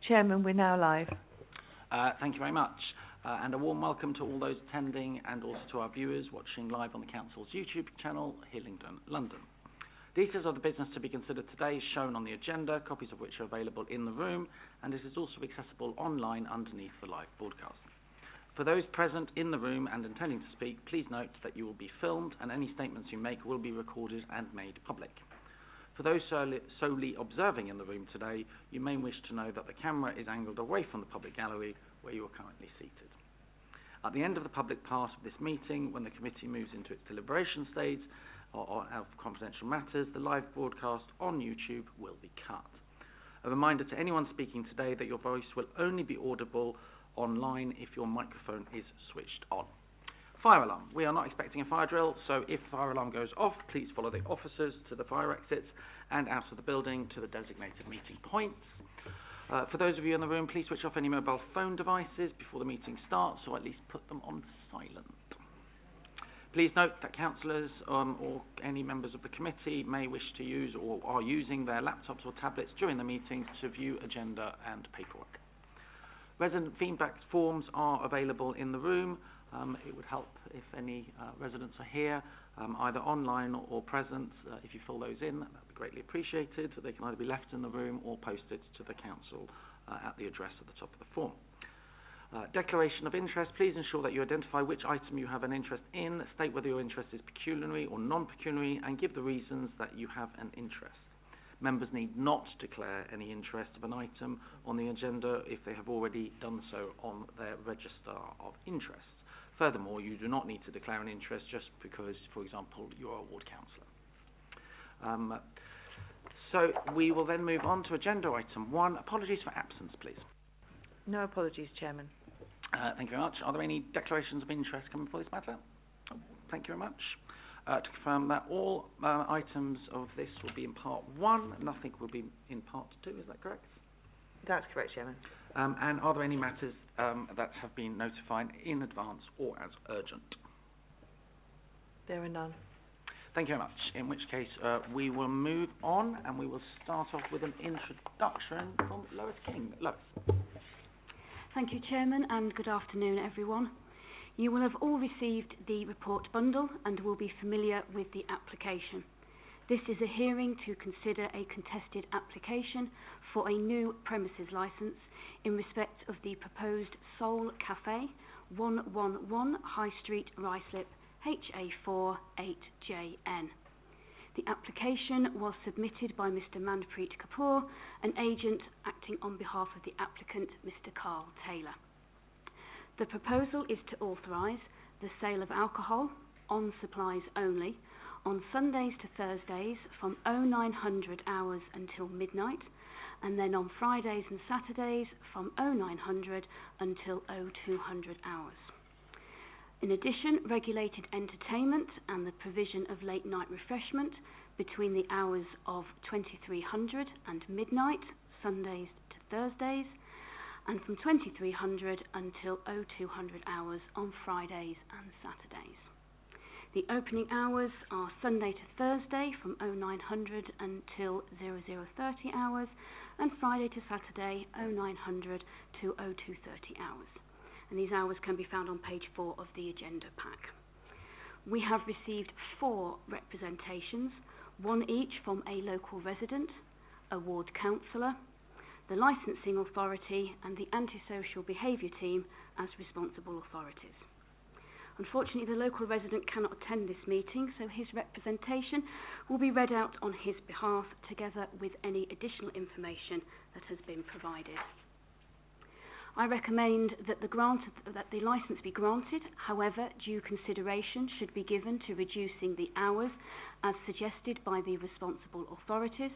Chairman, we're now live. Thank you very much. And a warm welcome to all those attending and also to our viewers watching live on the Council's YouTube channel, Hillingdon, London. Details of the business to be considered today is shown on the agenda, copies of which are available in the room, and it is also accessible online underneath the live broadcast. For those present in the room and intending to speak, please note that you will be filmed and any statements you make will be recorded and made public. For those solely observing in the room today, you may wish to know that the camera is angled away from the public gallery where you are currently seated. At the end of the public part of this meeting, when the committee moves into its deliberation stage or of confidential matters, the live broadcast on YouTube will be cut. A reminder to anyone speaking today that your voice will only be audible online if your microphone is switched on. Fire alarm. We are not expecting a fire drill, so if the fire alarm goes off, please follow the officers to the fire exits and out of the building to the designated meeting points. For those of you in the room, please switch off any mobile phone devices before the meeting starts, or at least put them on silent. Please note that councillors or any members of the committee may wish to use or are using their laptops or tablets during the meetings to view agenda and paperwork. Resident feedback forms are available in the room. It would help if any residents are here, either online or present. If you fill those in, that would be greatly appreciated. They can either be left in the room or posted to the council at the address at the top of the form. Declaration of interest. Please ensure that you identify which item you have an interest in, state whether your interest is pecuniary or non-pecuniary, and give the reasons that you have an interest. Members need not declare any interest of an item on the agenda if they have already done so on their register of interest. Furthermore, you do not need to declare an interest just because, for example, you are a ward councillor. So we will then move on to agenda item 1. Apologies for absence, please. No apologies, Chairman. Thank you very much. Are there any declarations of interest coming for this matter? Thank you very much. To confirm that all items of this will be in part 1, nothing will be in part 2, is that correct? That's correct, Chairman. And are there any matters that have been notified in advance or as urgent? There are none. Thank you very much. In which case, we will move on and we will start off with an introduction from Lois King. Lois. Thank you, Chairman, and good afternoon, everyone. You will have all received the report bundle and will be familiar with the application. This is a hearing to consider a contested application for a new premises licence in respect of the proposed Soul Cafe, 111 High Street, Ruislip, HA4 8JN. The application was submitted by Mr. Manpreet Kapoor, an agent acting on behalf of the applicant, Mr. Carl Taylor. The proposal is to authorise the sale of alcohol, on supplies only, on Sundays to Thursdays from 0900 hours until midnight, and then on Fridays and Saturdays from 0900 until 0200 hours. In addition, regulated entertainment and the provision of late night refreshment between the hours of 2300 and midnight, Sundays to Thursdays, and from 2300 until 0200 hours on Fridays and Saturdays. The opening hours are Sunday to Thursday from 0900 until 0030 hours, and Friday to Saturday 0900 to 0230 hours. And these hours can be found on page 4 of the agenda pack. We have received 4 representations, one each from a local resident, a ward councillor, the licensing authority and the antisocial behaviour team as responsible authorities. Unfortunately, the local resident cannot attend this meeting, so his representation will be read out on his behalf together with any additional information that has been provided. I recommend that the licence be granted. However, due consideration should be given to reducing the hours as suggested by the responsible authorities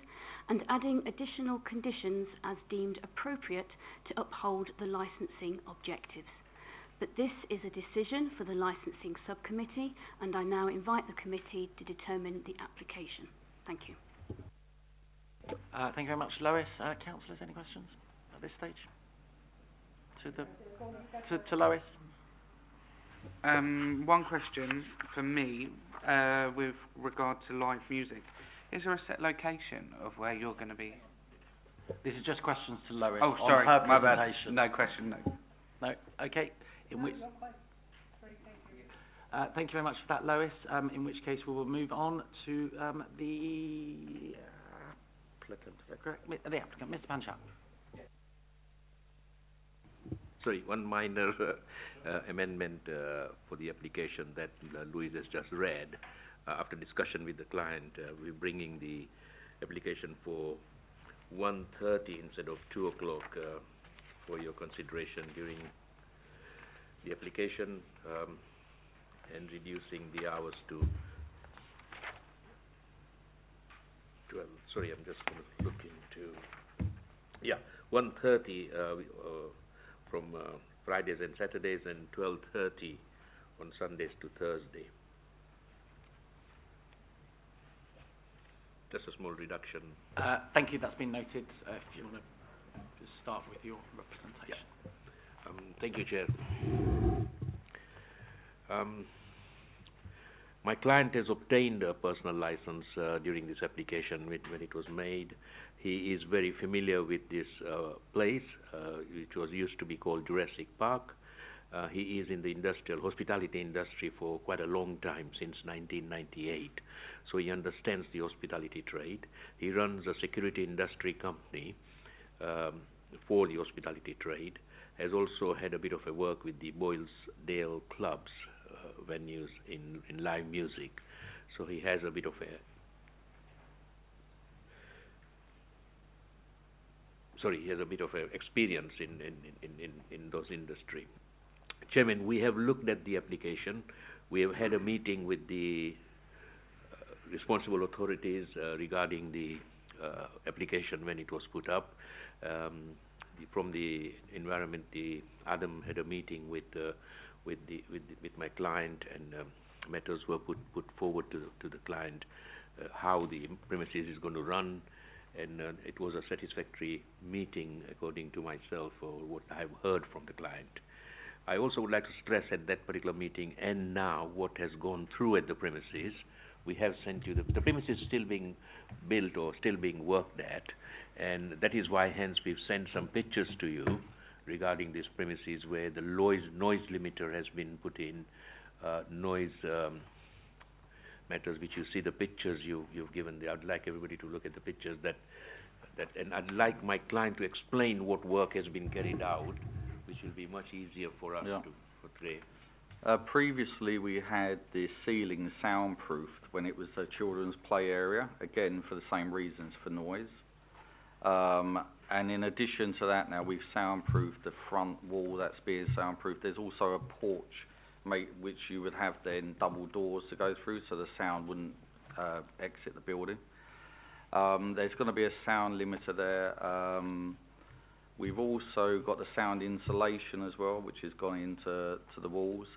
and adding additional conditions as deemed appropriate to uphold the licensing objectives. But this is a decision for the licensing subcommittee, and I now invite the committee to determine the application. Thank you. Thank you very much, Lois. Councillors, any questions at this stage? To Lois. One question from me with regard to live music. Is there a set location of where you're going to be This is just questions to Lois Oh, on sorry, her my bad. presentation. No question, no. No? Okay. In which... thank you very much for that, Lois. In which case we will move on to the applicant. Is that correct? The applicant, Mr. Panchal. Sorry, one minor amendment for the application that Louise has just read. After discussion with the client, we're bringing the application for 1:30 instead of 2 o'clock for your consideration during the application, and reducing the hours to 12. Sorry, I'm just going to look into... Yeah, 1:30 from Fridays and Saturdays, and 12:30 on Sundays to Thursday. Just a small reduction. Thank you. That's been noted. If you want to just start with your representation. Thank you, Chair. My client has obtained a personal license during this application when it was made. He is very familiar with this place, which was used to be called Jurassic Park. He is in the hospitality industry for quite a long time, since 1998. So he understands the hospitality trade. He runs a security industry company for the hospitality trade. Has also had a bit of a work with the Boylesdale clubs, venues in live music. So he has a bit of a... he has a bit of a experience in those industry. Chairman, we have looked at the application. We have had a meeting with the responsible authorities regarding the application when it was put up. From the environment, Adam had a meeting with my client, and matters were put forward to the client, how the premises is going to run, and it was a satisfactory meeting according to myself, or what I've heard from the client. I also would like to stress at that particular meeting, and now what has gone through at the premises, we have sent you the premises still being built or still being worked at, and that is why hence we've sent some pictures to you regarding these premises where the noise limiter has been put in, noise matters, which you see the pictures you've given there. I'd like everybody to look at the pictures and I'd like my client to explain what work has been carried out, which will be much easier for us to portray. Previously we had the ceiling soundproofed when it was a children's play area, again for the same reasons, for noise. And in addition to that, now we've soundproofed the front wall, that's being soundproofed. There's also a porch which you would have then double doors to go through, so the sound wouldn't exit the building. There's going to be a sound limiter there. We've also got the sound insulation as well, which has gone into the walls.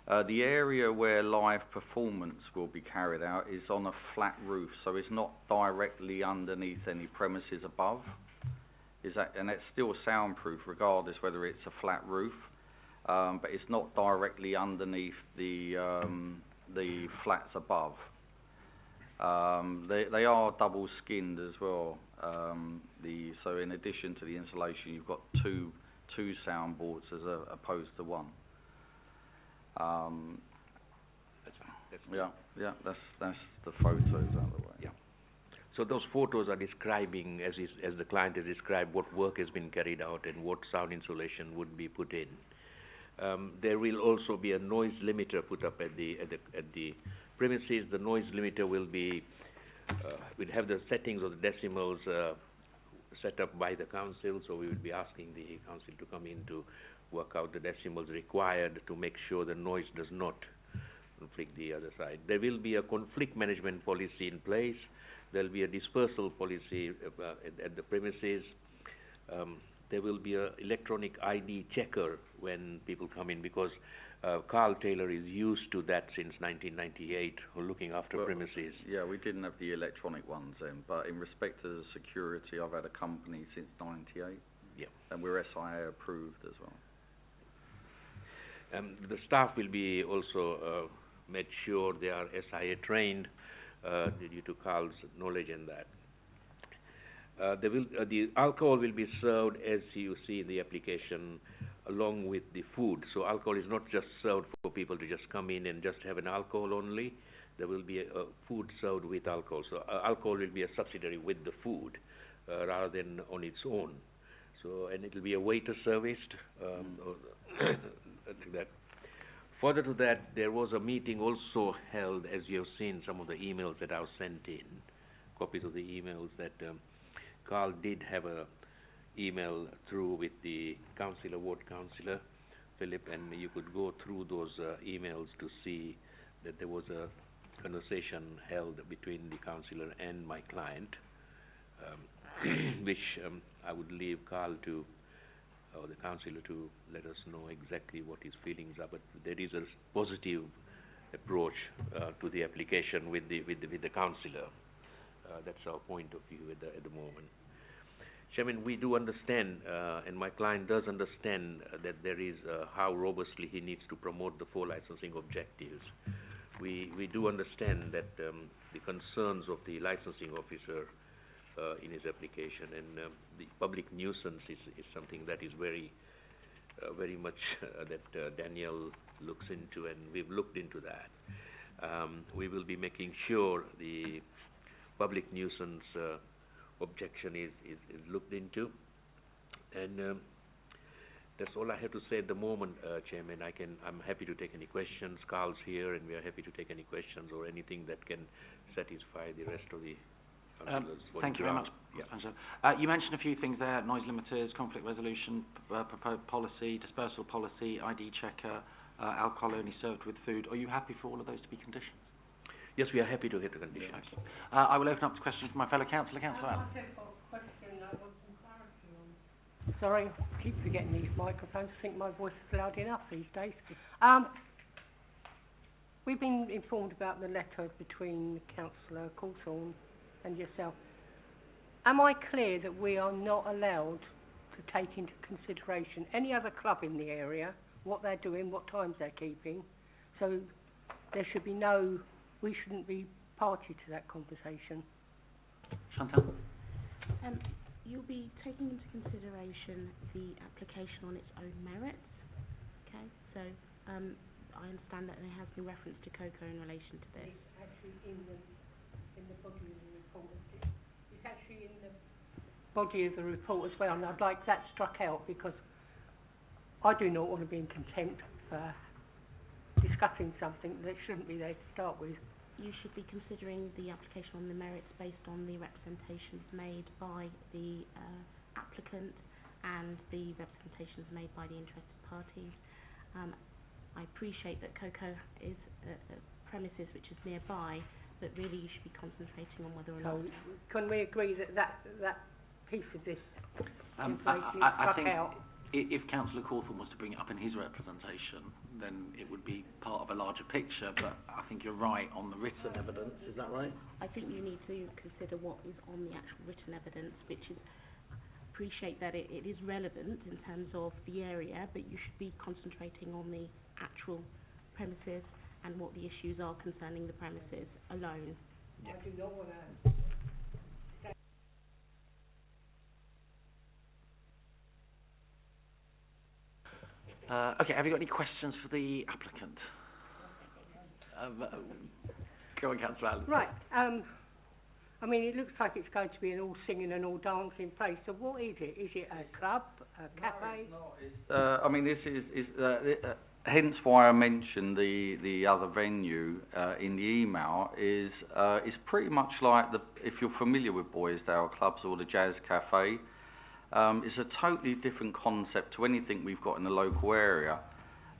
The area where live performance will be carried out is on a flat roof, so it's not directly underneath any premises above. And that's still soundproof regardless whether it's a flat roof, but it's not directly underneath the flats above. They are double skinned as well. So in addition to the insulation, you've got two soundboards as opposed to one. That's the photos out of the way. Yeah. So those photos are describing, as the client has described, what work has been carried out and what sound insulation would be put in. There will also be a noise limiter put up at the premises. The noise limiter will be, we'll have the settings of the decimals set up by the council, so we will be asking the council to come in to work out the decimals required to make sure the noise does not conflict the other side. There will be a conflict management policy in place. There will be a dispersal policy at the premises. There will be an electronic ID checker when people come in, because Carl Taylor is used to that since 1998, looking after premises. Yeah, we didn't have the electronic ones then, but in respect to the security, I've had a company since 98. Yeah. And we're SIA approved as well. The staff will be also made sure they are SIA trained due to Carl's knowledge in that. The alcohol will be served as you see in the application, along with the food. So alcohol is not just served for people to just come in and just have an alcohol only. There will be a food served with alcohol. So alcohol will be a subsidiary with the food, rather than on its own. So, and it will be a waiter serviced, that. Further to that, there was a meeting also held, as you have seen some of the emails that I've sent in, copies of the emails that Carl did have a email through with the councillor, ward councillor, Philip, and you could go through those emails to see that there was a conversation held between the councillor and my client, which I would leave Carl to, or the councillor, to let us know exactly what his feelings are. But there is a positive approach to the application with the councillor. That's our point of view at the moment. Chairman, we do understand, and my client does understand, that there is how robustly he needs to promote the 4 licensing objectives. We do understand that the concerns of the licensing officer in his application, and the public nuisance is something that is very much that Daniel looks into, and we've looked into that. We will be making sure the public nuisance objection is looked into, and that's all I have to say at the moment, Chairman. I'm happy to take any questions. Carl's here, and we are happy to take any questions or anything that can satisfy the rest of the councillors. Thank you very much. You mentioned a few things there: noise limiters, conflict resolution, proposed policy, dispersal policy, ID checker, alcohol only served with food. Are you happy for all of those to be conditions? Yes, we are happy to hit the conditions. I will open up to questions from my fellow councillor. Councillor Allen. Sorry, I keep forgetting these microphones. I think my voice is loud enough these days. We've been informed about the letter between Councillor Cawthorne and yourself. Am I clear that we are not allowed to take into consideration any other club in the area, what they're doing, what times they're keeping? So there should be we shouldn't be party to that conversation. Chantal? You'll be taking into consideration the application on its own merits. Okay, so I understand that there has been reference to COCO in relation to this. It's actually in the body of the report. It's actually in the body of the report as well, and I'd like that struck out because I do not want to be in contempt for discussing something that shouldn't be there to start with. You should be considering the application on the merits based on the representations made by the applicant and the representations made by the interested parties. I appreciate that COCO is a premises which is nearby, but really you should be concentrating on whether or not... Can we agree that piece of this information is I struck think out? If Councillor Cawthorne was to bring it up in his representation, then it would be part of a larger picture, but I think you're right on the written evidence. Is that right? I think you need to consider what is on the actual written evidence, which is... appreciate that it is relevant in terms of the area, but you should be concentrating on the actual premises and what the issues are concerning the premises alone. I do not want to... Okay, have you got any questions for the applicant? Go on, Councillor Allen. Right. I mean, it looks like it's going to be an all singing and all dancing place. So what is it? Is it a club, a cafe? No, it's not. I mean, this is hence why I mentioned the other venue in the email is pretty much like if you're familiar with Boysdale clubs or the Jazz Cafe. It's a totally different concept to anything we've got in the local area.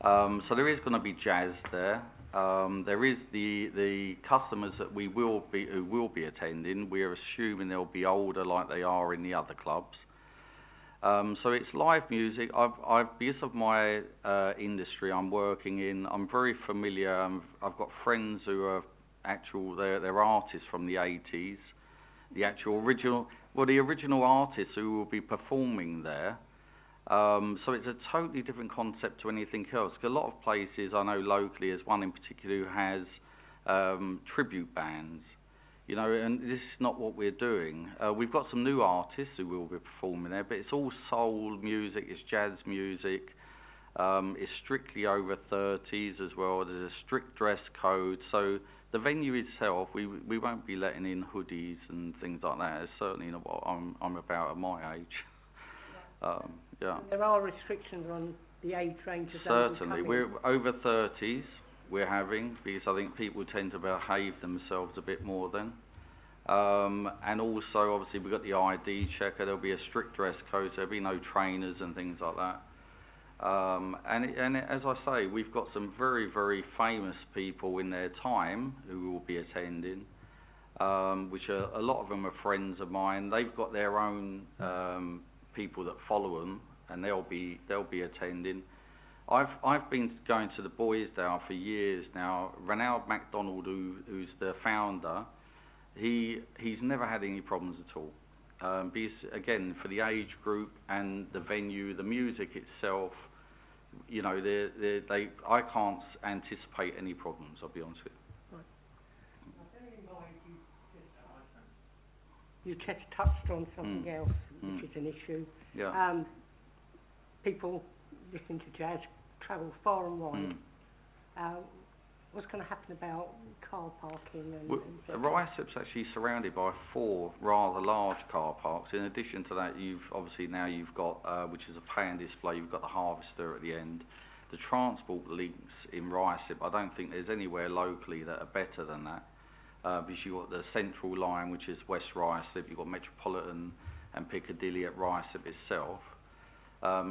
So there is going to be jazz there. There is the customers that who will be attending. We are assuming they'll be older, like they are in the other clubs. So it's live music. Because of my industry I'm working in, I'm very familiar. I've got friends who are they're artists from the 80s. The original artists who will be performing there. So it's a totally different concept to anything else. 'Cause a lot of places I know locally, there's one in particular who has tribute bands. You know, and this is not what we're doing. We've got some new artists who will be performing there, but it's all soul music, it's jazz music, it's strictly over 30s as well. There's a strict dress code, so the venue itself, we won't be letting in hoodies and things like that. It's certainly not what I'm about at my age. Yeah. There are restrictions on the age range of those who Certainly, come we're in. over 30s. We're having, because I think people tend to behave themselves a bit more then. And also, obviously, we've got the ID checker. There'll be a strict dress code. There'll be no trainers and things like that. And as I say, we've got some very, very famous people in their time who will be attending, which are, a lot of them are friends of mine. They've got their own people that follow them, and they'll be attending. I've been going to the Boys Down for years now. Ronald MacDonald, who's the founder, he's never had any problems at all. Because again, for the age group and the venue, the music itself, you know, I can't anticipate any problems. I'll be honest with you. You just touched on something else, which is an issue. Yeah. People listening to jazz travel far and wide. What's going to happen about car parking and Ruislip's actually surrounded by 4 rather large car parks. In addition to that, you've got, which is a pay and display, you've got the Harvester at the end. The transport links in Ruislip, I don't think there's anywhere locally that are better than that. Because you've got the Central Line, which is West Ruislip, you've got Metropolitan and Piccadilly at Ruislip itself.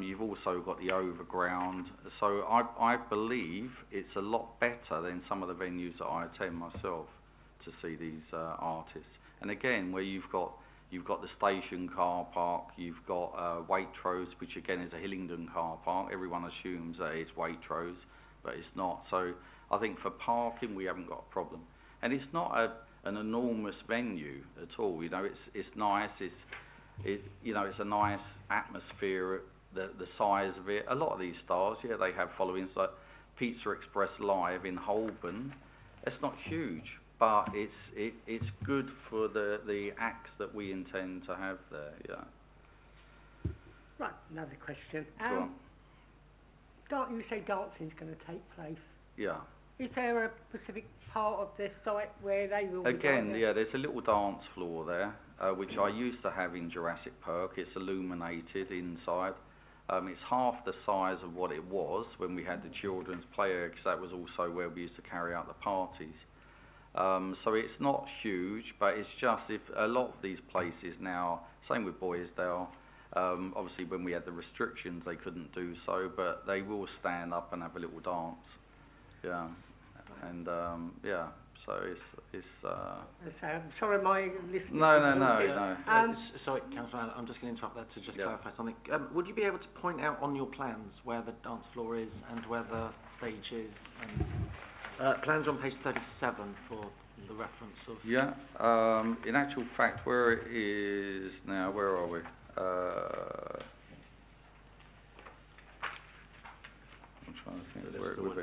You've also got the Overground. So I believe it's a lot better than some of the venues that I attend myself to see these artists. And again, where you've got the station car park, you've got Waitrose, which again is a Hillingdon car park. Everyone assumes that it's Waitrose, but it's not. So I think for parking we haven't got a problem. And it's not an enormous venue at all. You know, it's nice. It's a nice atmosphere. The size of it. A lot of these stars, yeah, they have followings. Like Pizza Express Live in Holborn. It's not huge, but it's good for the acts that we intend to have there. Yeah. Right. Another question. Go on. You say dancing's going to take place. Yeah. Is there a specific part of the site where they will be? Again, yeah, there's a little dance floor there, which I used to have in Jurassic Park. It's illuminated inside. It's half the size of what it was when we had the children's play area, because that was also where we used to carry out the parties. So it's not huge, but it's just if a lot of these places now, same with Boysdale, obviously when we had the restrictions they couldn't do so, but they will stand up and have a little dance. Yeah. And yeah, so it's I'm sorry, my listeners. No. Sorry, Councillor, I'm just going to interrupt there to just clarify something. Would you be able to point out on your plans where the dance floor is and where the stage is? And plans on page 37 for the reference of. Yeah. In actual fact, where it is now, where are we? I'm trying to think where it would be.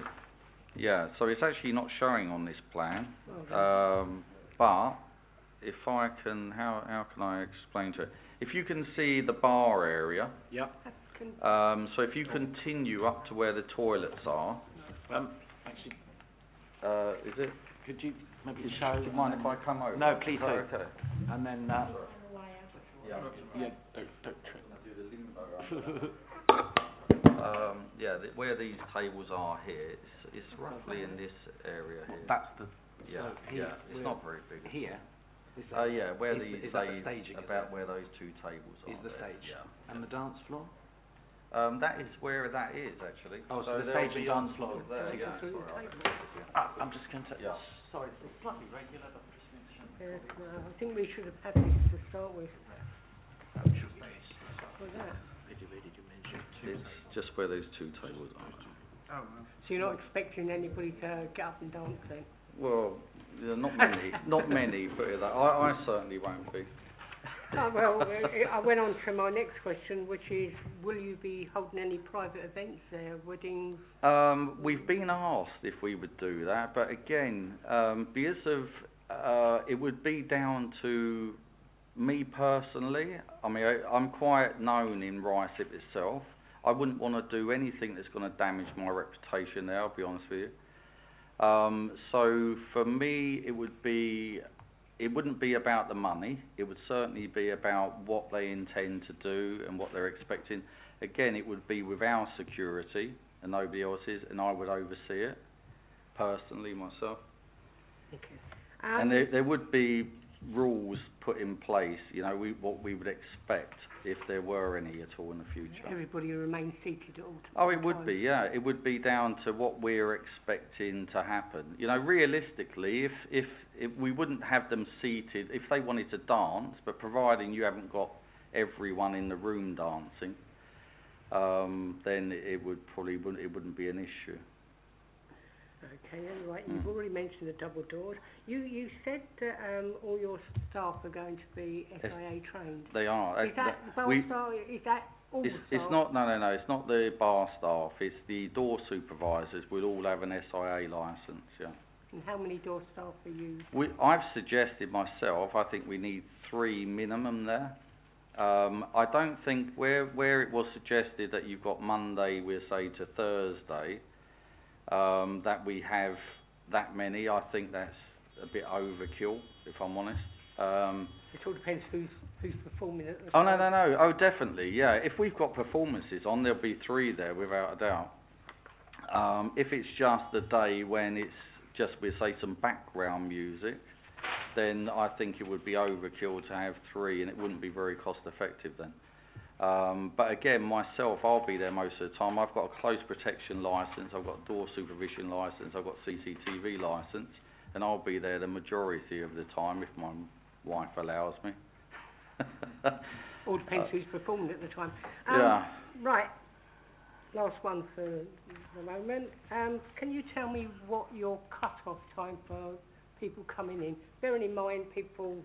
Yeah, so it's actually not showing on this plan, but if I can, how can I explain to it? If you can see the bar area, so if you continue up to where the toilets are, actually, is it? Could you maybe show? Do you mind if I come over? No, please do. Okay. And then, Yeah, don't trip. where these tables are here, it's roughly in this area here. That's the. Yeah, so here, it's not very big. Here. Yeah, where is these that the staging, about where those 2 tables are. Is the there. stage. Yeah. And the dance floor. That is where that is actually. Oh, so the stage and dance floor. There. Yeah. I'm just going to. Yeah. Sorry, it's slightly regular, but just going to show. No, I think we should have had this to start with. What's that? It's just where those 2 tables are. So you're not expecting anybody to get up and dance then? Well, yeah, not many, put it that. I certainly won't be. Well, I went on to my next question, which is, will you be holding any private events there, weddings? We've been asked if we would do that, but again, because of It would be down to me personally. I mean, I'm quite known in Ruislip itself. I wouldn't want to do anything that's going to damage my reputation there, I'll be honest with you. So for me, it wouldn't be about the money. It would certainly be about what they intend to do and what they're expecting. Again, it would be with our security and nobody else's, and I would oversee it personally myself. Okay. And there would be rules put in place, you know, what we would expect if there were any at all in the future. Everybody remains seated at all times. Oh, it would be, yeah. It would be down to what we're expecting to happen. You know, realistically, if we wouldn't have them seated, if they wanted to dance, but providing you haven't got everyone in the room dancing, then it wouldn't be an issue. Okay, then, right. You've already mentioned the double doors. You said that all your staff are going to be SIA trained. They are. Is that all staff? It's not. No. It's not the bar staff. It's the door supervisors. Will all have an SIA licence. Yeah. And how many door staff are you? I've suggested myself. I think we need 3 minimum there. I don't think where it was suggested that you've got Monday, we'll say, to Thursday. That we have that many, I think that's a bit overkill, if I'm honest. It all depends who's performing at the Oh, time. no. Oh, definitely, yeah. If we've got performances on, there'll be 3 there, without a doubt. If it's just a day when it's just, we'll say, some background music, then I think it would be overkill to have 3, and it wouldn't be very cost effective then. But again, myself, I'll be there most of the time. I've got a close protection licence, I've got door supervision licence, I've got CCTV licence, and I'll be there the majority of the time if my wife allows me. All depends who's performing at the time. Yeah. Right. Last one for the moment. Can you tell me what your cut-off time for people coming in? Bearing in mind people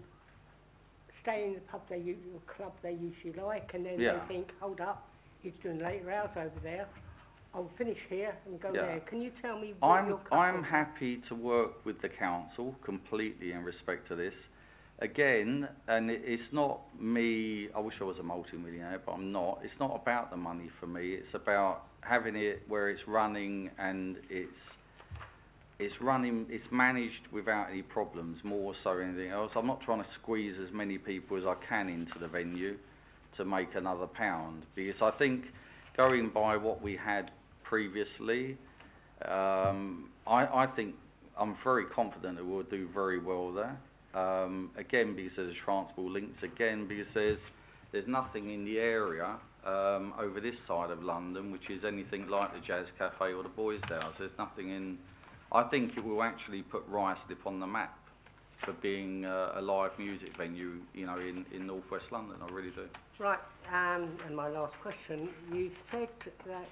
stay in the pub or club they usually like, and then they think, hold up, he's doing later hours over there. I'll finish here and go there. Can you tell me what your cut-off I'm happy to work with the council completely in respect to this. Again, and it's not me, I wish I was a multi-millionaire, but I'm not. It's not about the money for me. It's about having it where it's running and it's managed without any problems, more so than anything else. I'm not trying to squeeze as many people as I can into the venue to make another pound, because I think going by what we had previously, I think I'm very confident that we'll do very well there. Again, because there's transport links, again, because there's nothing in the area over this side of London which is anything like the Jazz Cafe or the Boys' House. There's nothing in. I think it will actually put Ruislip on the map for being a live music venue, you know, in North West London. I really do. Right, and my last question. You said that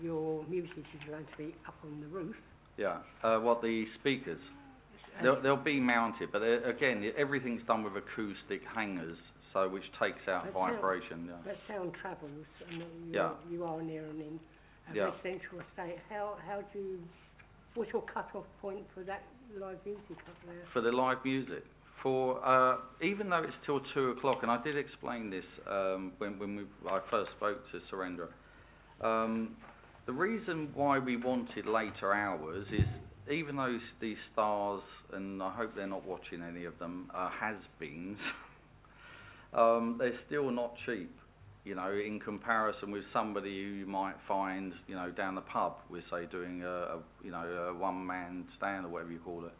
your music is going to be up on the roof. Yeah. What, the speakers? They'll be mounted, but again, everything's done with acoustic hangers, so which takes out vibration. That sound travels, and you are near an residential estate. How do you? What's your cut-off point for that live music up there? For the live music, even though it's till 2 o'clock, and I did explain this when I first spoke to Surendra. The reason why we wanted later hours is, even though these stars, and I hope they're not watching any of them, has-beens, they're still not cheap. You know, in comparison with somebody who you might find, you know, down the pub, we're say doing a one-man stand or whatever you call it.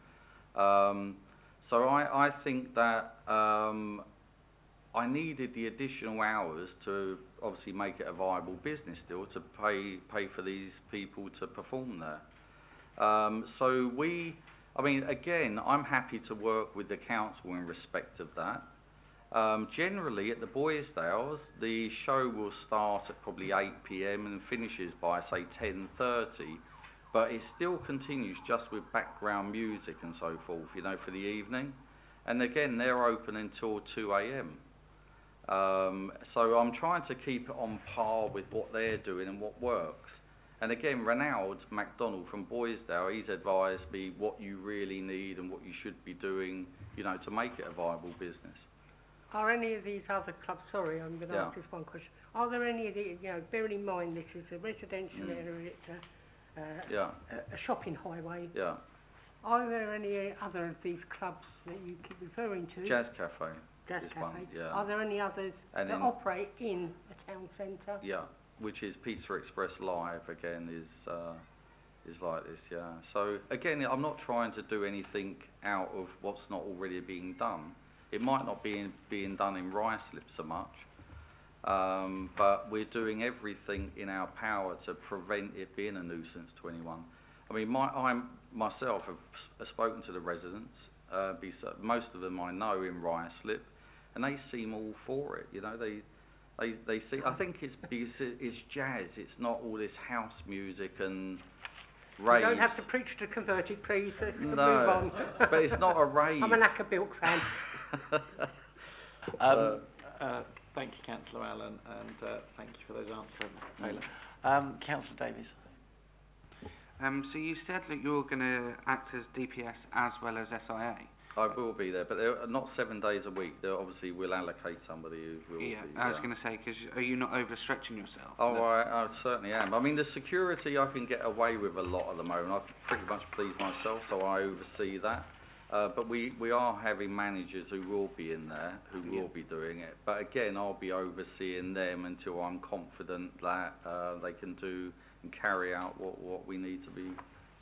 So I think that I needed the additional hours to obviously make it a viable business still, to pay for these people to perform there. So I mean, again, I'm happy to work with the council in respect of that. Generally, at the Boys' House, the show will start at probably 8 p.m. and finishes by, say, 10:30, but it still continues just with background music and so forth, you know, for the evening. And again, they're open until 2 a.m. So I'm trying to keep it on par with what they're doing and what works. And again, Ranald MacDonald from Boysdale, he's advised me what you really need and what you should be doing, you know, to make it a viable business. Are any of these other clubs, sorry, I'm going to ask this one question. Are there any of the, you know, bearing in mind this is a residential area, it's a shopping highway. Yeah. Are there any other of these clubs that you keep referring to? Jazz Cafe. Jazz is Cafe. one, yeah. Are there any others And that operate in a town centre? Yeah, which is Pizza Express Live, again, is like this, yeah. So, again, I'm not trying to do anything out of what's not already being done. It might not be being done in Ruislip so much, but we're doing everything in our power to prevent it being a nuisance to anyone. I mean, I myself have spoken to the residents, most of them I know in Ruislip, and they seem all for it, you know, they see, I think it's because it's jazz, it's not all this house music and raves. You don't have to preach to converted, please. Move No, on. but it's not a rave. I'm an Ackerbilk fan. Thank you, Councillor Allen, and thank you for those answers, Mr. Taylor. Councillor Davies. So you said that you're going to act as DPS as well as SIA. I will be there, but they're not 7 days a week. They're obviously, we'll allocate somebody who will be. I was going to say, because are you not overstretching yourself? Oh, I certainly am. I mean, the security I can get away with a lot at the moment. I pretty much please myself, so I oversee that. But we are having managers who will be in there, who will be doing it. But again, I'll be overseeing them until I'm confident that they can do and carry out what we need to be,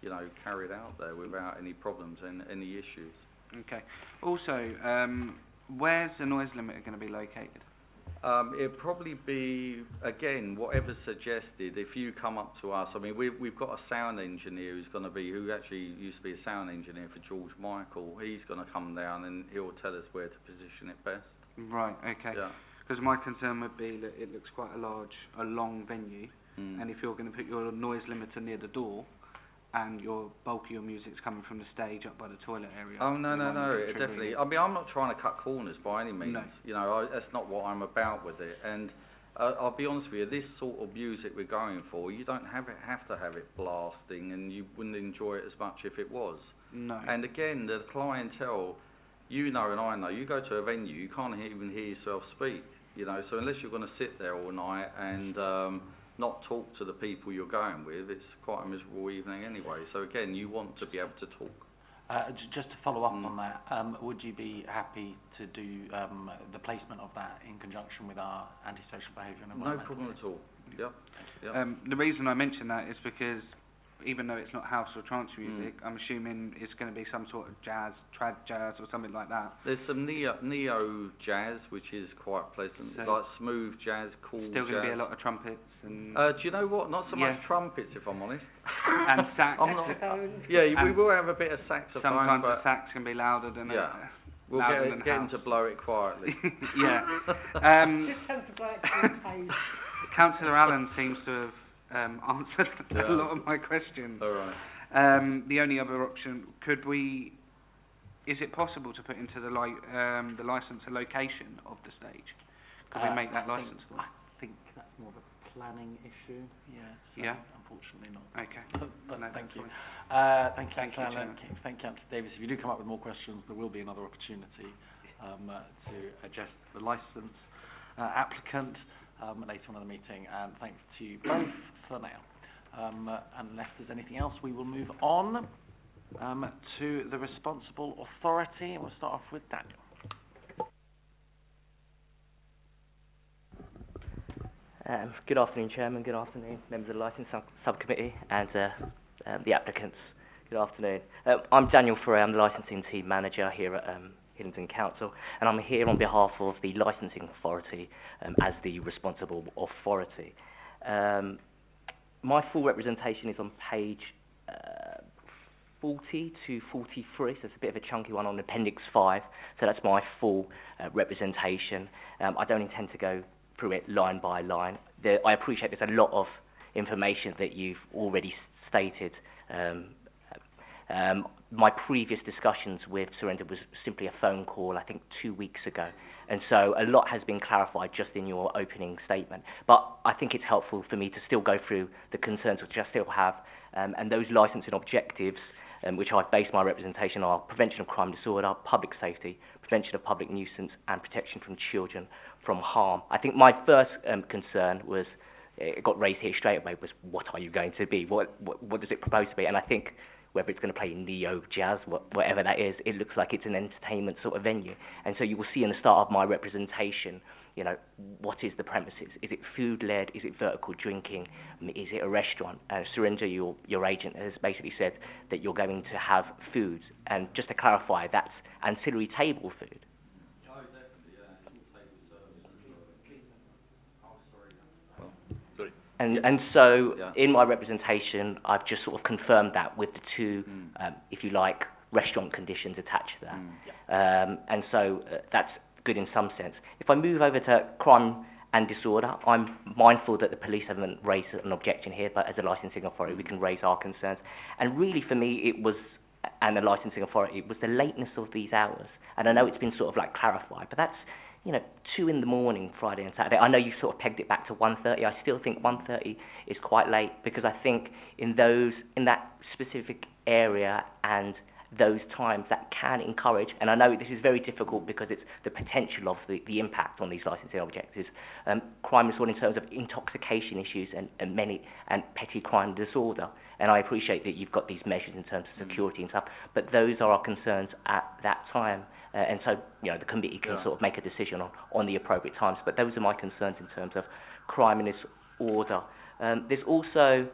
you know, carried out there without any problems and any issues. Okay. Also, where's the noise limiter going to be located? It'll probably be, again, whatever's suggested. If you come up to us, I mean, we've got a sound engineer who actually used to be a sound engineer for George Michael. He's going to come down and he'll tell us where to position it best. Right, okay. Yeah. Because my concern would be that it looks quite a long venue, and if you're going to put your noise limiter near the door, and your bulk of your music's coming from the stage up by the toilet area. Oh, no, it definitely. I mean, I'm not trying to cut corners by any means. No. You know, that's not what I'm about with it. And I'll be honest with you, this sort of music we're going for, you don't have to have it blasting, and you wouldn't enjoy it as much if it was. No. And again, the clientele, you know and I know, you go to a venue, you can't even hear yourself speak. You know, so unless you're going to sit there all night and not talk to the people you're going with, it's quite a miserable evening anyway. So again, you want to be able to talk. Just to follow up on that, would you be happy to do the placement of that in conjunction with our antisocial behaviour and environmental? No problem at all. Yep. The reason I mention that is because even though it's not house or trance music, I'm assuming it's going to be some sort of jazz, trad jazz or something like that. There's some neo jazz, which is quite pleasant, so like smooth jazz, cool jazz. Still going to be a lot of trumpets and... do you know what? Not so much trumpets, if I'm honest. And sax. We will have a bit of saxophone. Sometimes the sax can be louder than... We'll get him to blow it quietly. Just have to blow it to Councillor Allen seems to have answered a lot of my questions. All right. The only other option, is it possible to put into the licence a location of the stage? Could we make that licensable? I think that's more of a planning issue. Unfortunately not. Okay. But no, thank you. Thank you, Alan. Thank you, Councillor Davis. If you do come up with more questions, there will be another opportunity to address the licence applicant later on in the meeting. And thanks to you both for now. Unless there's anything else, we will move on to the responsible authority, and we'll start off with Daniel. Good afternoon, Chairman. Good afternoon, members of the Licence Subcommittee and the applicants. Good afternoon. I'm Daniel Foray. I'm the Licensing Team Manager here at Hillingdon Council, and I'm here on behalf of the Licensing Authority as the responsible authority. My full representation is on page 40 to 43, so it's a bit of a chunky one on Appendix 5, so that's my full representation. I don't intend to go through it line by line. I appreciate there's a lot of information that you've already stated. my previous discussions with Surrender was simply a phone call, I think 2 weeks ago. And so a lot has been clarified just in your opening statement. But I think it's helpful for me to still go through the concerns which I still have, and those licensing objectives, which I've based my representation on, prevention of crime and disorder, public safety, prevention of public nuisance, and protection from children from harm. I think my first concern was, it got raised here straight away, was what are you going to be? What does it propose to be? And I think whether it's going to play neo jazz, whatever that is, it looks like it's an entertainment sort of venue. And so you will see in the start of my representation, you know, what is the premises? Is it food-led? Is it vertical drinking? Is it a restaurant? Surrender, your agent, has basically said that you're going to have food. And just to clarify, that's ancillary table food. And so, in my representation, I've just sort of confirmed that with the two, if you like, restaurant conditions attached to that. And so, that's good in some sense. If I move over to crime and disorder, I'm mindful that the police haven't raised an objection here, but as a licensing authority, we can raise our concerns. And really, for me, it was, and the licensing authority, it was the lateness of these hours. And I know it's been sort of like clarified, but that's, you know, 2 in the morning, Friday and Saturday. I know you sort of pegged it back to 1:30. I still think 1:30 is quite late, because I think in that specific area and those times, that can encourage, and I know this is very difficult because it's the potential of the impact on these licensing objectives, crime disorder in terms of intoxication issues and petty crime disorder. And I appreciate that you've got these measures in terms of security and stuff, but those are our concerns at that time. And so, you know, the committee can sort of make a decision on the appropriate times. But those are my concerns in terms of crime and disorder. There's also,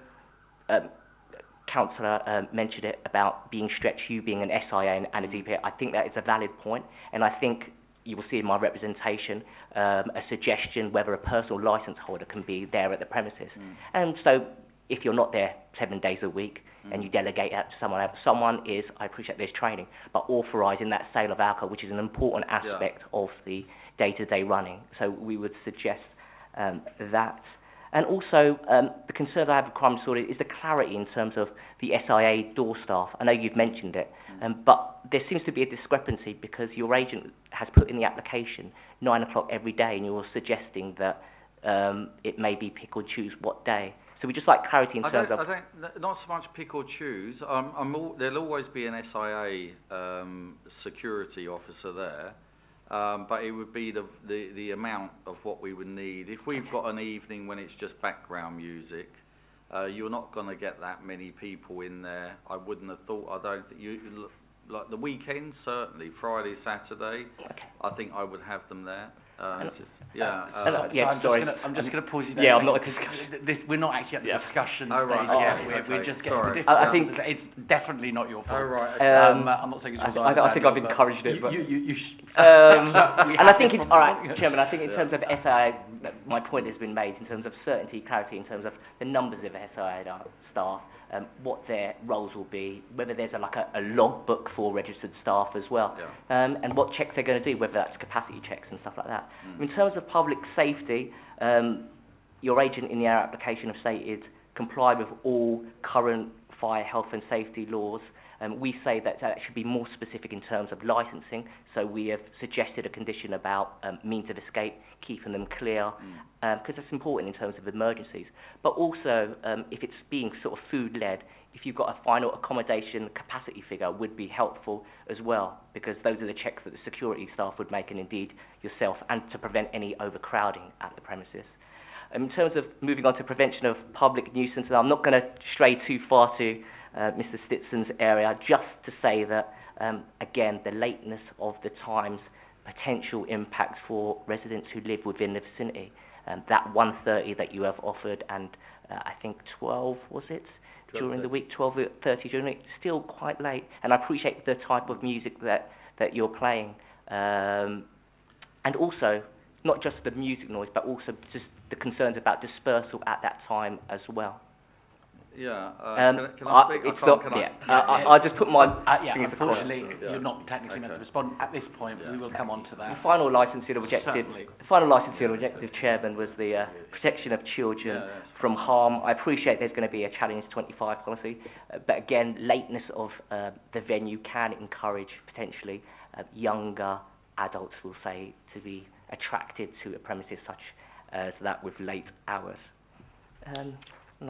Councillor mentioned it about being stretched, you being an SIA and a DPA. I think that is a valid point, and I think you will see in my representation a suggestion whether a personal licence holder can be there at the premises. And so, if you're not there 7 days a week, and you delegate that to someone else, someone is, I appreciate there's training, but authorising that sale of alcohol, which is an important aspect of the day-to-day running. So we would suggest that. And also, the concern I have with crime disorder is the clarity in terms of the SIA door staff. I know you've mentioned it, but there seems to be a discrepancy because your agent has put in the application 9 o'clock every day, and you're suggesting that it may be pick or choose what day. So we just like clarity in terms of... I don't, not so much pick or choose. There'll always be an SIA security officer there, but it would be the amount of what we would need. If we've got an evening when it's just background music, you're not going to get that many people in there. I wouldn't have thought. I don't think you... Like the weekends, certainly Friday, Saturday. I think I would have them there. I'm sorry. just going to pause you there. Yeah, I'm not. We're not actually at the discussion stage yet. We're just getting. I think it's definitely not your fault. Oh right. Okay. I'm not saying it's your fault. I think I've encouraged it. But and I think it's all right, Chairman. I think in terms of SIA, my point has been made in terms of certainty, clarity, in terms of the numbers of SIA staff. What their roles will be, whether there's a logbook for registered staff as well, and what checks they're going to do, whether that's capacity checks and stuff like that. In terms of public safety, your agent in the application have stated comply with all current fire, health and safety laws. We say that should be more specific in terms of licensing, so we have suggested a condition about means of escape, keeping them clear, because that's important in terms of emergencies. But also, if it's being sort of food-led, if you've got a final accommodation capacity figure would be helpful as well, because those are the checks that the security staff would make, and indeed yourself, and to prevent any overcrowding at the premises. In terms of moving on to prevention of public nuisance, and I'm not going to stray too far to Mr. Stitson's area, just to say that, again, the lateness of the times, potential impact for residents who live within the vicinity. That 1:30 that you have offered, and I think 12, was it? During the week, 12:30 during the week, still quite late. And I appreciate the type of music that you're playing. And also, not just the music noise, but also just the concerns about dispersal at that time as well. Yeah, can I- I speak? it's I can't, not, can yeah. I? I'll just put my Yeah, thing into comment. unfortunately, Yeah. you're not technically meant to Okay. respond at this point. Yeah. We will come on to The that. final licensing objective, Certainly. the final licensing objective, Chairman, was the protection of children Yeah, yes. from harm. I appreciate there's going to be a challenge 25 policy, but again, lateness of the venue can encourage potentially younger adults, we'll say, to be attracted to a premises such as that with late hours. And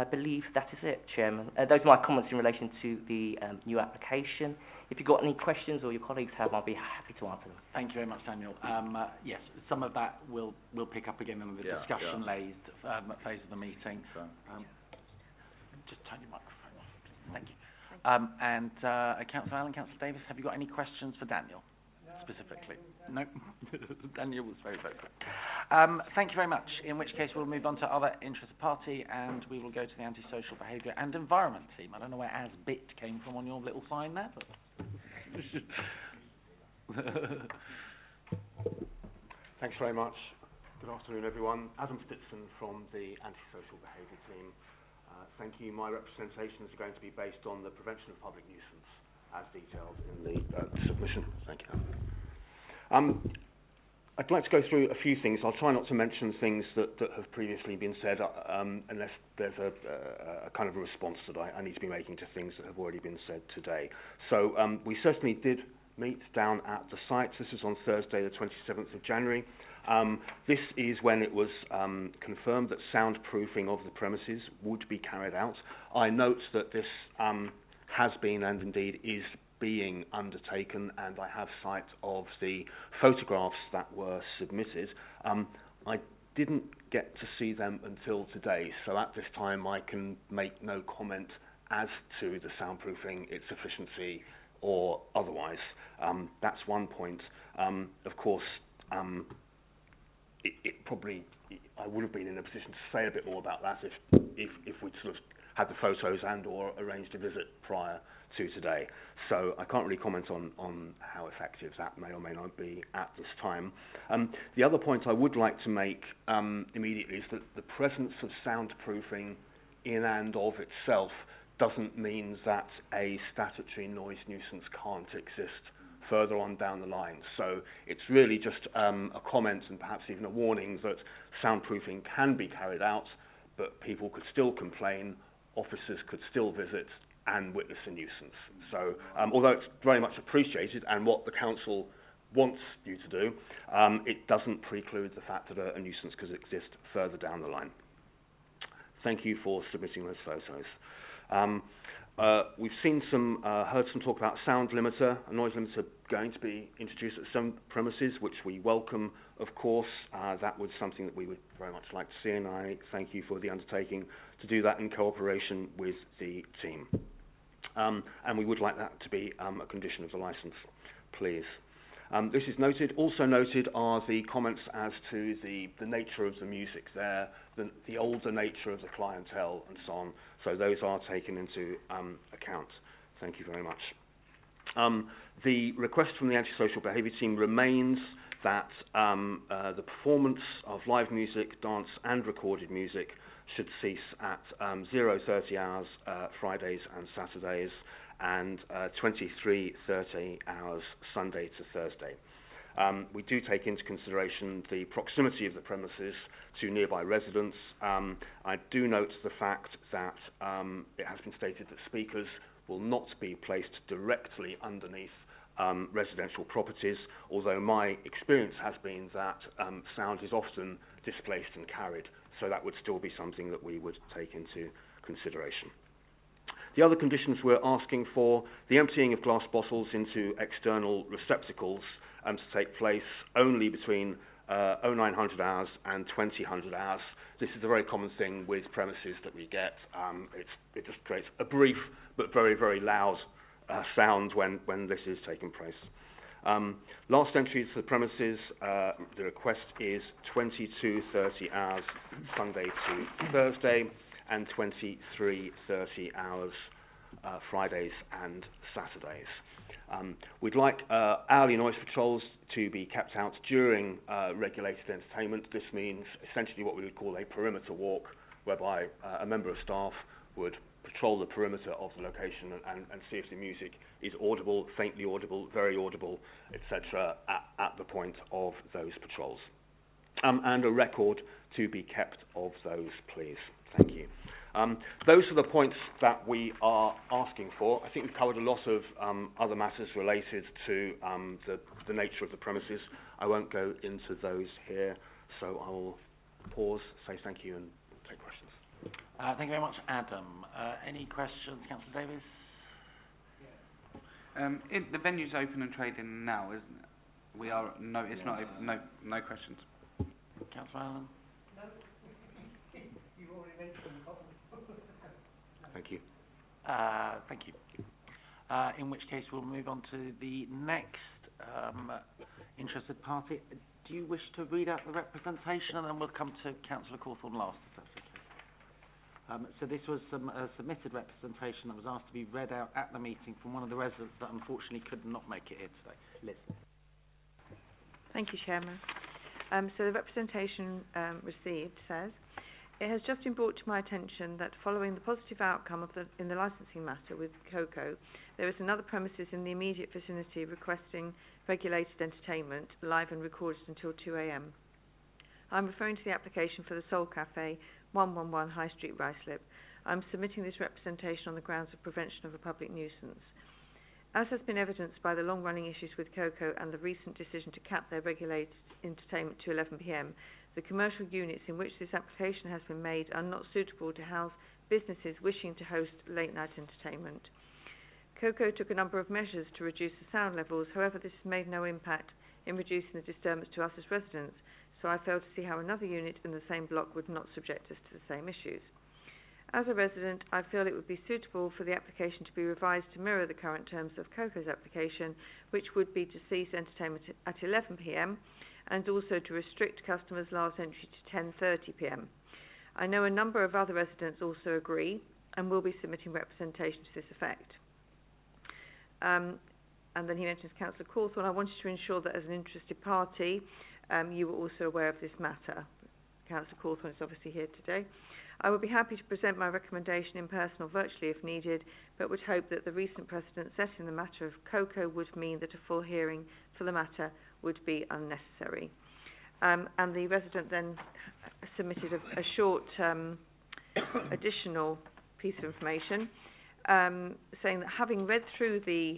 I believe that is it, Chairman. Those are my comments in relation to the new application. If you've got any questions or your colleagues have, I'll be happy to answer them. Thank you very much, Daniel. Yes, some of that we'll pick up again in the Yeah, discussion yeah. phase of the meeting. So, Just turn your microphone off. Thank you. Councillor Allen, Councillor Davis, have you got any questions for Daniel specifically? No? Daniel was very vocal. Thank you very much, in which case we'll move on to other interested party, and we will go to the Antisocial Behaviour and Environment team. I don't know where ASBIT came from on your little sign there, but... Thanks very much. Good afternoon, everyone. Adam Stitson from the Antisocial Behaviour team. Thank you. My representations are going to be based on the prevention of public nuisance as detailed in the submission. Thank you. I'd like to go through a few things. I'll try not to mention things that have previously been said unless there's a kind of a response that I need to be making to things that have already been said today. So we certainly did meet down at the site. This is on Thursday the 27th of January. This is when it was confirmed that soundproofing of the premises would be carried out. I note that this has been and indeed is being undertaken, and I have sight of the photographs that were submitted. I didn't get to see them until today, so at this time I can make no comment as to the soundproofing, its efficiency or otherwise. That's one point. Of course, it probably, I would have been in a position to say a bit more about that if we'd sort of had the photos and or arranged a visit prior to today. So I can't really comment on how effective that may or may not be at this time. The other point I would like to make immediately is that the presence of soundproofing in and of itself doesn't mean that a statutory noise nuisance can't exist further on down the line. So it's really just a comment and perhaps even a warning that soundproofing can be carried out, but people could still complain, officers could still visit and witness a nuisance. So although it's very much appreciated and what the council wants you to do, it doesn't preclude the fact that a nuisance could exist further down the line. Thank you for submitting those photos. We've seen heard some talk about sound limiter, a noise limiter going to be introduced at some premises, which we welcome, of course. That was something that we would very much like to see, and I thank you for the undertaking to do that in cooperation with the team. And we would like that to be a condition of the licence, please. This is noted. Also noted are the comments as to the nature of the music there, the older nature of the clientele and so on. So those are taken into account. Thank you very much. The request from the Antisocial Behaviour team remains that the performance of live music, dance and recorded music should cease at 0:30 hours Fridays and Saturdays, and 23:30 hours Sunday to Thursday. We do take into consideration the proximity of the premises to nearby residents. I do note the fact that it has been stated that speakers will not be placed directly underneath residential properties, although my experience has been that sound is often displaced and carried, so that would still be something that we would take into consideration. The other conditions we're asking for, the emptying of glass bottles into external receptacles to take place only between 0900 hours and 2000 hours. This is a very common thing with premises that we get. It just creates a brief but very, very loud sound when this is taking place. Last entry to the premises, the request is 22:30 hours Sunday to Thursday and 23:30 hours Fridays and Saturdays. We'd like hourly noise patrols to be kept out during regulated entertainment. This means essentially what we would call a perimeter walk, whereby a member of staff would patrol the perimeter of the location and see if the music is audible, faintly audible, very audible, etc. at the point of those patrols. And a record to be kept of those, please. Thank you. Those are the points that we are asking for. I think we've covered a lot of other matters related to the nature of the premises. I won't go into those here, so I will pause, say thank you, and take questions. Thank you very much, Adam. Any questions, Councillor Davies? The venue's open and trading now, isn't it? We are it's not open. No questions. Councillor Allen? No, you've already mentioned the problem. Thank you. Thank you. In which case, we'll move on to the next interested party. Do you wish to read out the representation, and then we'll come to Councillor Cawthorne last, if that's okay? So this was a submitted representation that was asked to be read out at the meeting from one of the residents that unfortunately could not make it here today. Liz. Thank you, Chairman. So the representation received says, it has just been brought to my attention that following the positive outcome in the licensing matter with Coco, there is another premises in the immediate vicinity requesting regulated entertainment, live and recorded until 2 a.m. I'm referring to the application for the Soul Cafe, 111 High Street, Ruislip. I'm submitting this representation on the grounds of prevention of a public nuisance. As has been evidenced by the long-running issues with Coco and the recent decision to cap their regulated entertainment to 11 p.m, the commercial units in which this application has been made are not suitable to house businesses wishing to host late-night entertainment. Coco took a number of measures to reduce the sound levels, however this has made no impact in reducing the disturbance to us as residents, so I fail to see how another unit in the same block would not subject us to the same issues. As a resident, I feel it would be suitable for the application to be revised to mirror the current terms of Coco's application, which would be to cease entertainment at 11 p.m, and also to restrict customers' last entry to 10:30 p.m. I know a number of other residents also agree and will be submitting representation to this effect. And then he mentions Councillor Cawthorne. I wanted to ensure that as an interested party, you were also aware of this matter. Councillor Cawthorne is obviously here today. I would be happy to present my recommendation in person or virtually if needed, but would hope that the recent precedent set in the matter of Coco would mean that a full hearing for the matter would be unnecessary. And the resident then submitted a short additional piece of information saying that having read through the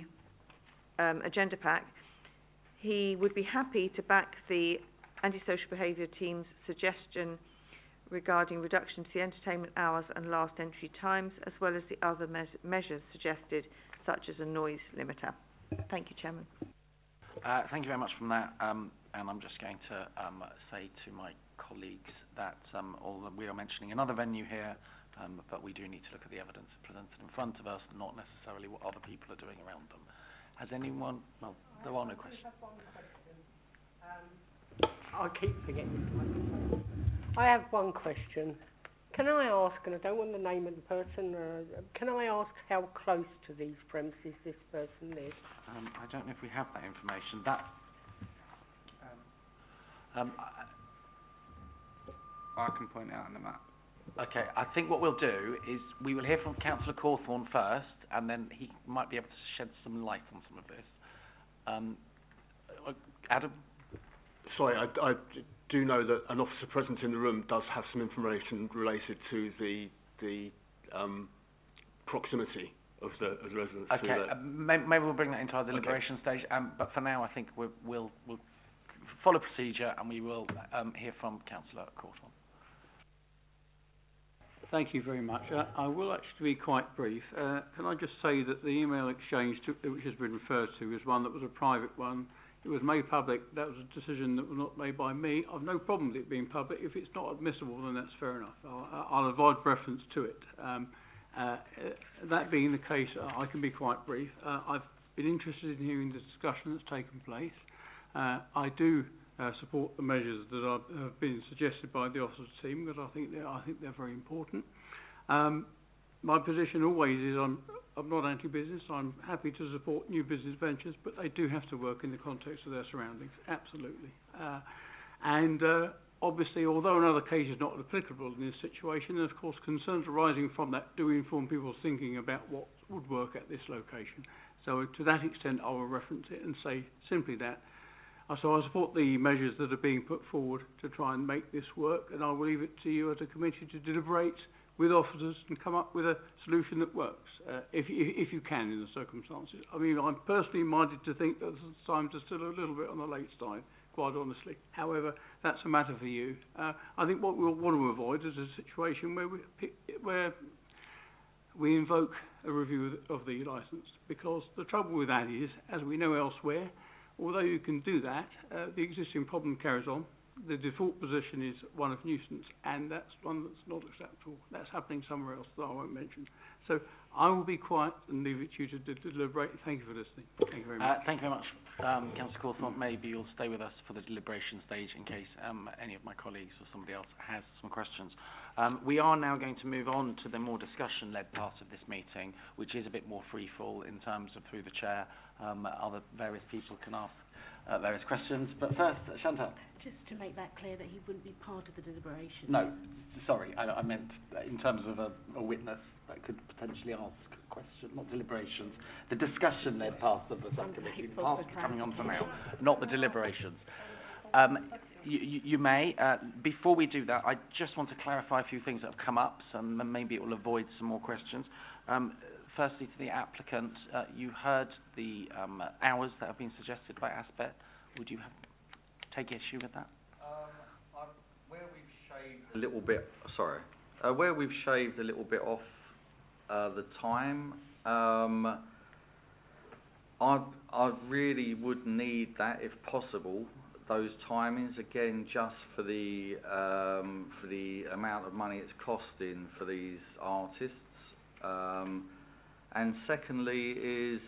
agenda pack, he would be happy to back the antisocial behaviour team's suggestion regarding reduction to the entertainment hours and last entry times, as well as the other measures suggested, such as a noise limiter. Thank you, Chairman. Thank you very much for that. And I'm just going to say to my colleagues that although we are mentioning another venue here, but we do need to look at the evidence presented in front of us, not necessarily what other people are doing around them. Has anyone... Well, there are no questions. I have one question. I keep forgetting. I have one question. Can I ask, and I don't want the name of the person, can I ask how close to these premises this person lives? I don't know if we have that information. I can point out on the map. Okay, I think what we'll do is we will hear from Councillor Cawthorne first, and then he might be able to shed some light on some of this. Adam? Sorry, I do know that an officer present in the room does have some information related to the proximity of the residents. Okay, maybe we'll bring that into our deliberation stage, but for now I think we'll follow procedure and we will hear from Councillor Cawthorne. Thank you very much. I will actually be quite brief. Can I just say that the email exchange which has been referred to is one that was a private one. It was made public. That was a decision that was not made by me. I've no problem with it being public. If it's not admissible, then that's fair enough. I'll avoid reference to it. That being the case, I can be quite brief. I've been interested in hearing the discussion that's taken place. I do support the measures that have been suggested by the officers team, because I think they're very important. My position always is I'm not anti-business. I'm happy to support new business ventures, but they do have to work in the context of their surroundings, absolutely. And obviously, although another case is not applicable in this situation, and of course concerns arising from that do inform people's thinking about what would work at this location. So to that extent I will reference it and say simply that. So I support the measures that are being put forward to try and make this work, and I will leave it to you as a committee to deliberate with officers and come up with a solution that works, if you can in the circumstances. I mean, I'm personally minded to think that the times are still a little bit on the late side, quite honestly. However, that's a matter for you. I think what we'll want to avoid is a situation where we invoke a review of the licence, because the trouble with that is, as we know elsewhere, although you can do that, the existing problem carries on. The default position is one of nuisance, and that's one that's not acceptable. That's happening somewhere else that I won't mention. So I will be quiet and leave it to you to deliberate. Thank you for listening. Thank you very much. Thank you very much, Councillor Cawthorne. Maybe you'll stay with us for the deliberation stage in case any of my colleagues or somebody else has some questions. We are now going to move on to the more discussion-led part of this meeting, which is a bit more free-fall in terms of through the chair. Other various people can ask various questions. But first, Chantal. Just to make that clear that he wouldn't be part of the deliberation. No, sorry, I meant in terms of a witness that could potentially ask a question, not deliberations. The discussion-led part of the subcommittee, part coming on to now, not the deliberations. You may. Before we do that, I just want to clarify a few things that have come up, so maybe it will avoid some more questions. Firstly, to the applicant, you heard the hours that have been suggested by ASPET. Would you take issue with that? Where we've shaved a little bit, where we've shaved a little bit off the time, I really would need that if possible. Those timings again, just for the amount of money it's costing for these artists. And secondly is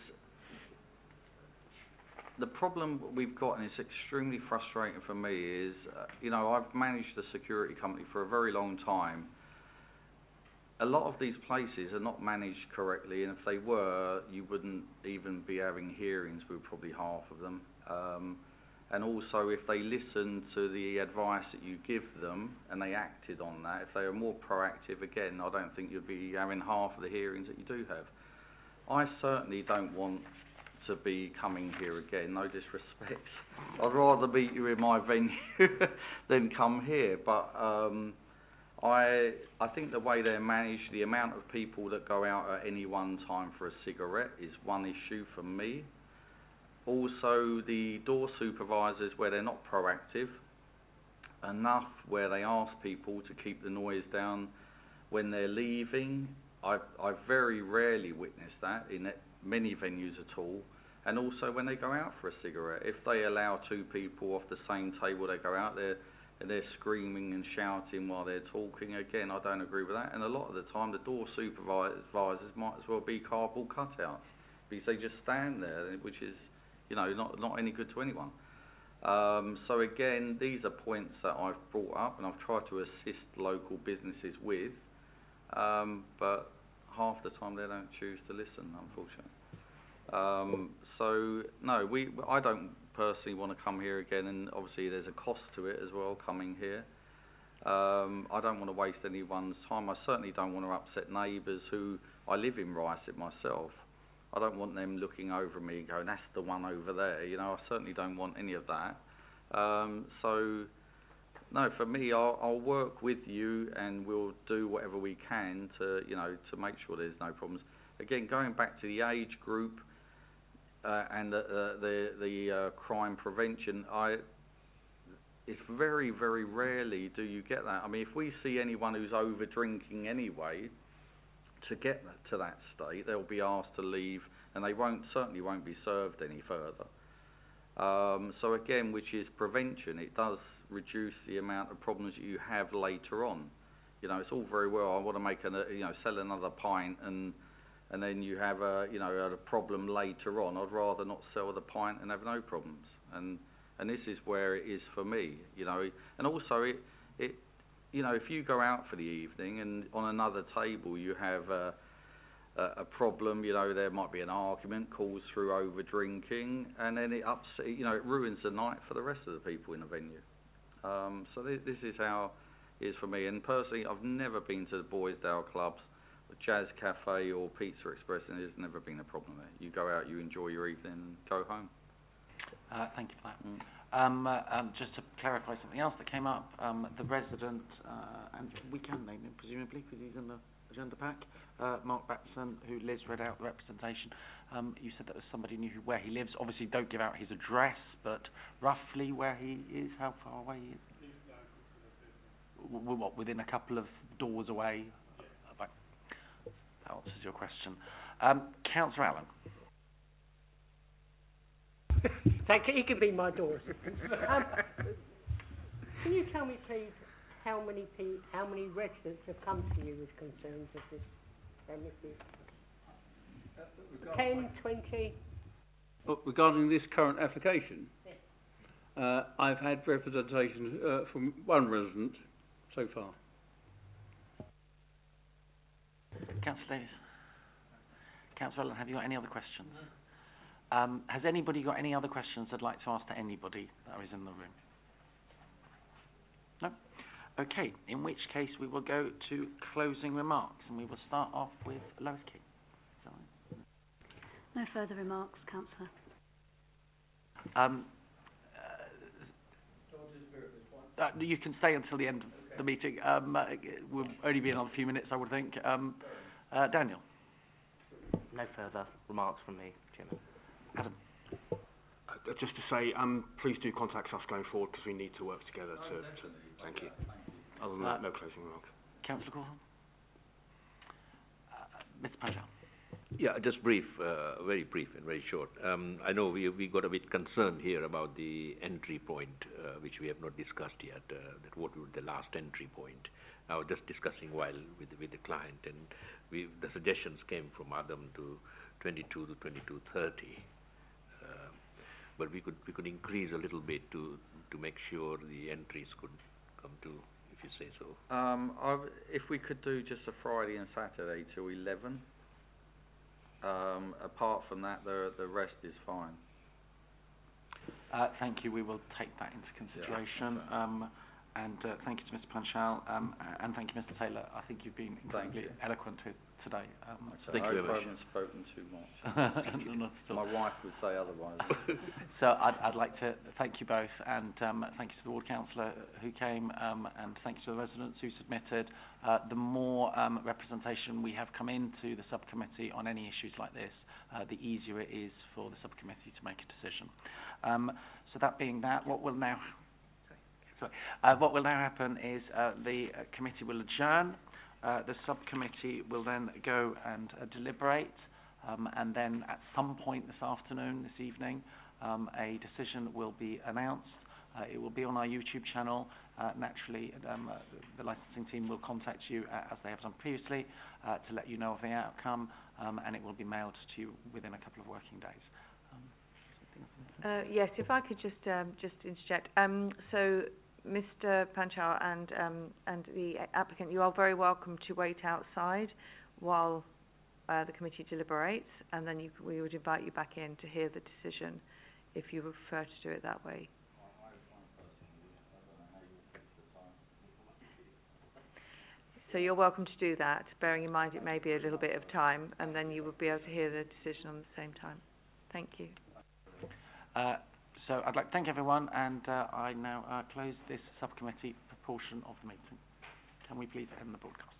the problem we've got, and it's extremely frustrating for me, is I've managed a security company for a very long time. A lot of these places are not managed correctly, and if they were, you wouldn't even be having hearings with probably half of them. And also, if they listened to the advice that you give them and they acted on that, if they are more proactive, again, I don't think you'd be having half of the hearings that you do have. I certainly don't want to be coming here again, no disrespect. I'd rather meet you in my venue than come here. But I think the way they're managed, the amount of people that go out at any one time for a cigarette is one issue for me. Also, the door supervisors, where they're not proactive enough, where they ask people to keep the noise down when they're leaving. I very rarely witness that in many venues at all. And also when they go out for a cigarette, if they allow two people off the same table, they go out there and they're screaming and shouting while they're talking. Again, I don't agree with that. And a lot of the time, the door supervisors might as well be cardboard cutouts, because they just stand there, which is, not any good to anyone. So again, these are points that I've brought up and I've tried to assist local businesses with, but half the time they don't choose to listen, unfortunately. So no, I don't personally want to come here again, and obviously there's a cost to it as well, coming here. I don't want to waste anyone's time. I certainly don't want to upset neighbours who, I live in Ruislip myself. I don't want them looking over me and going, that's the one over there. I certainly don't want any of that. So, no, for me, I'll work with you and we'll do whatever we can to, to make sure there's no problems. Again, going back to the age group and the crime prevention, it's very, very rarely do you get that. I mean, if we see anyone who's over drinking anyway, to get to that state, they'll be asked to leave, and they certainly won't be served any further. So again, which is prevention, it does reduce the amount of problems that you have later on. It's all very well, I want to make sell another pint, and then you have a problem later on. I'd rather not sell the pint and have no problems. And this is where it is for me, And also it if you go out for the evening and on another table you have a problem, there might be an argument caused through over drinking, and then it ruins the night for the rest of the people in the venue. So this is how it is for me. And personally, I've never been to the Boysdale clubs, or Jazz Cafe or Pizza Express, and there's never been a problem there. You go out, you enjoy your evening, and go home. Thank you for that. Just to clarify something else that came up, the resident, and we can name him presumably because he's in the agenda pack, Mark Batson, who Liz read out the representation. You said that was somebody knew where he lives. Obviously, don't give out his address, but roughly where he is, how far away he is. What, within a couple of doors away? Right. That answers your question. Councillor Allen. He could be my door. Can you tell me, please, how many residents have come to you with concerns of this premises? 10, 20? Regarding this current application, I've had representation from one resident so far. Councillor Davis. Councillor Allen, have you got any other questions? Has anybody got any other questions they'd like to ask to anybody that is in the room? No? Okay, in which case we will go to closing remarks, and we will start off with Lois King. No further remarks, Councillor. You can stay until the end of the meeting. We'll only be another few minutes, I would think. Daniel. No further remarks from me, Chairman. Adam. Just to say, please do contact us going forward because we need to work together to thank you. Other than that, no closing remarks. Councillor Corson. Mr. Panchal. Yeah, just brief, very brief and very short. I know we got a bit concerned here about the entry point, which we have not discussed yet. That what would the last entry point? I was just discussing while with the client, and the suggestions came from Adam to 22 to 22:30. But we could increase a little bit to make sure the entries could come to, if you say so. If we could do just a Friday and Saturday till 11. Apart from that, the rest is fine. Thank you. We will take that into consideration. And thank you to Mr. Panchal, and thank you, Mr. Taylor. I think you've been incredibly eloquent today. Thank you very much. I haven't spoken too much. My wife would say otherwise. So I'd like to thank you both, and thank you to the ward councillor who came, and thank you to the residents who submitted. The more representation we have come into the subcommittee on any issues like this, the easier it is for the subcommittee to make a decision. So that being that, what will now happen is the committee will adjourn. The subcommittee will then go and deliberate, and then at some point this afternoon, this evening, a decision will be announced. It will be on our YouTube channel. Naturally, the licensing team will contact you, as they have done previously, to let you know of the outcome, and it will be mailed to you within a couple of working days. Yes, if I could just interject. So, Mr. Panchal and the applicant, you are very welcome to wait outside while the committee deliberates, and then we would invite you back in to hear the decision if you prefer to do it that way. So you're welcome to do that, bearing in mind it may be a little bit of time, and then you will be able to hear the decision on the same time. Thank you. So I'd like to thank everyone, and I now close this subcommittee portion of the meeting. Can we please end the broadcast?